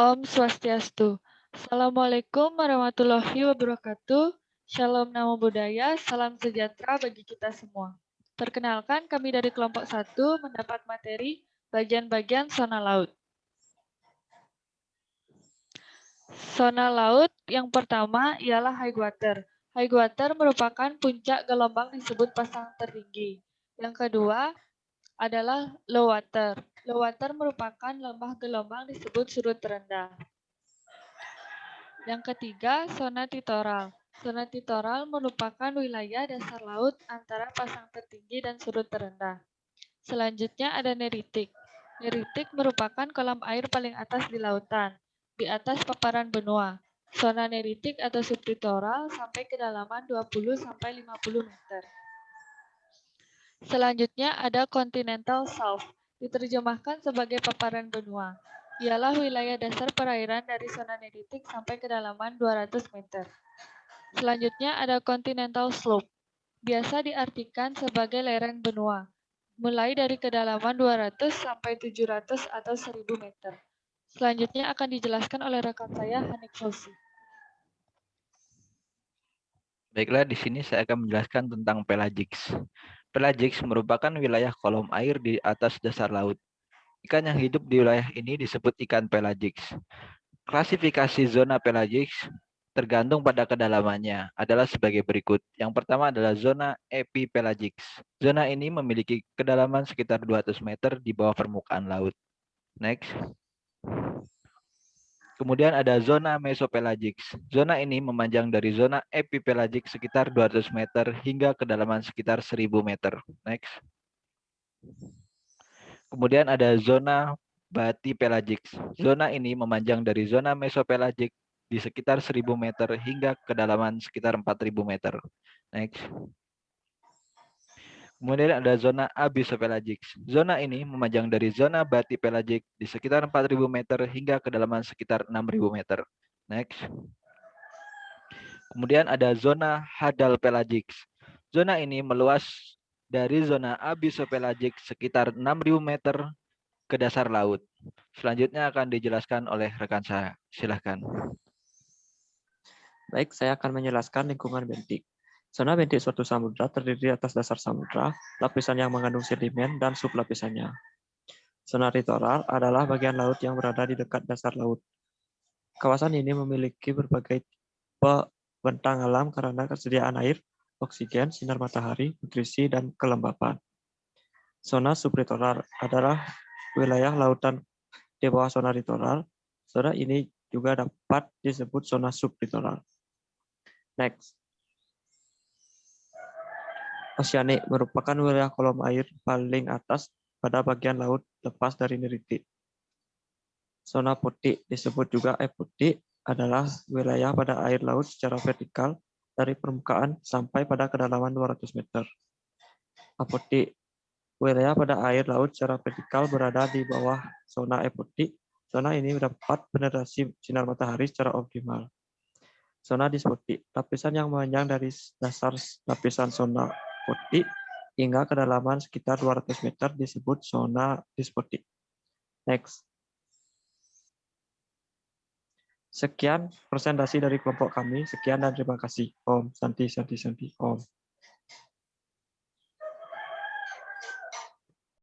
Om Swastiastu. Assalamualaikum warahmatullahi wabarakatuh. Shalom Namo Buddhaya, salam sejahtera bagi kita semua. Perkenalkan, kami dari kelompok 1 mendapat materi bagian-bagian zona laut. Zona laut yang pertama ialah high water. High water merupakan puncak gelombang disebut pasang tertinggi. Yang kedua adalah low water. Low water merupakan lembah gelombang disebut surut terendah. Yang ketiga, zona litoral. Zona litoral merupakan wilayah dasar laut antara pasang tertinggi dan surut terendah. Selanjutnya ada neritik. Neritik merupakan kolam air paling atas di lautan, di atas paparan benua. Zona neritik atau sublitoral sampai kedalaman 20-50 meter. Selanjutnya ada continental shelf, diterjemahkan sebagai paparan benua. Ialah wilayah dasar perairan dari zona neritik sampai kedalaman 200 meter. Selanjutnya ada continental slope, biasa diartikan sebagai lereng benua, mulai dari kedalaman 200 sampai 700 atau 1000 meter. Selanjutnya akan dijelaskan oleh rekan saya, Hanik Fauzi. Baiklah, di sini saya akan menjelaskan tentang pelagics. Pelagics merupakan wilayah kolom air di atas dasar laut. Ikan yang hidup di wilayah ini disebut ikan pelagics. Klasifikasi zona pelagics tergantung pada kedalamannya adalah sebagai berikut. Yang pertama adalah zona epipelagics. Zona ini memiliki kedalaman sekitar 200 meter di bawah permukaan laut. Next. Kemudian ada zona mesopelagics. Zona ini memanjang dari zona epipelagic sekitar 200 meter hingga kedalaman sekitar 1000 meter. Next. Kemudian ada zona batipelagics. Zona ini memanjang dari zona mesopelagic di sekitar 1000 meter hingga kedalaman sekitar 4000 meter. Next. Kemudian ada zona abyssopelagics. Zona ini memanjang dari zona batipelagic di sekitar 4000 meter hingga kedalaman sekitar 6000 meter. Next. Kemudian ada zona hadalpelagics. Zona ini meluas dari zona abyssopelagic sekitar 6000 meter ke dasar laut. Selanjutnya akan dijelaskan oleh rekan saya. Silahkan. Baik, saya akan menjelaskan lingkungan bentik. Zona bentik suatu samudra terdiri atas dasar samudra, lapisan yang mengandung sedimen, dan sublapisannya. Zona litoral adalah bagian laut yang berada di dekat dasar laut. Kawasan ini memiliki berbagai tipe bentang alam karena kesediaan air, oksigen, sinar matahari, nutrisi, dan kelembapan. Zona sublitoral adalah wilayah lautan di bawah zona litoral. Zona ini juga dapat disebut zona sublitoral. Next. Oceanic merupakan wilayah kolom air paling atas pada bagian laut lepas dari neritik. Zona putih disebut juga putih adalah wilayah pada air laut secara vertikal dari permukaan sampai pada kedalaman 200 meter. Aputih, wilayah pada air laut secara vertikal berada di bawah zona putih. Zona ini mendapat penetrasi sinar matahari secara optimal. Zona dispoti, lapisan yang memanjang dari dasar lapisan zona putih hingga kedalaman sekitar 200 meter disebut zona dispoti. Next. Sekian presentasi dari kelompok kami. Sekian dan terima kasih. Om Santi Santi Santi Om.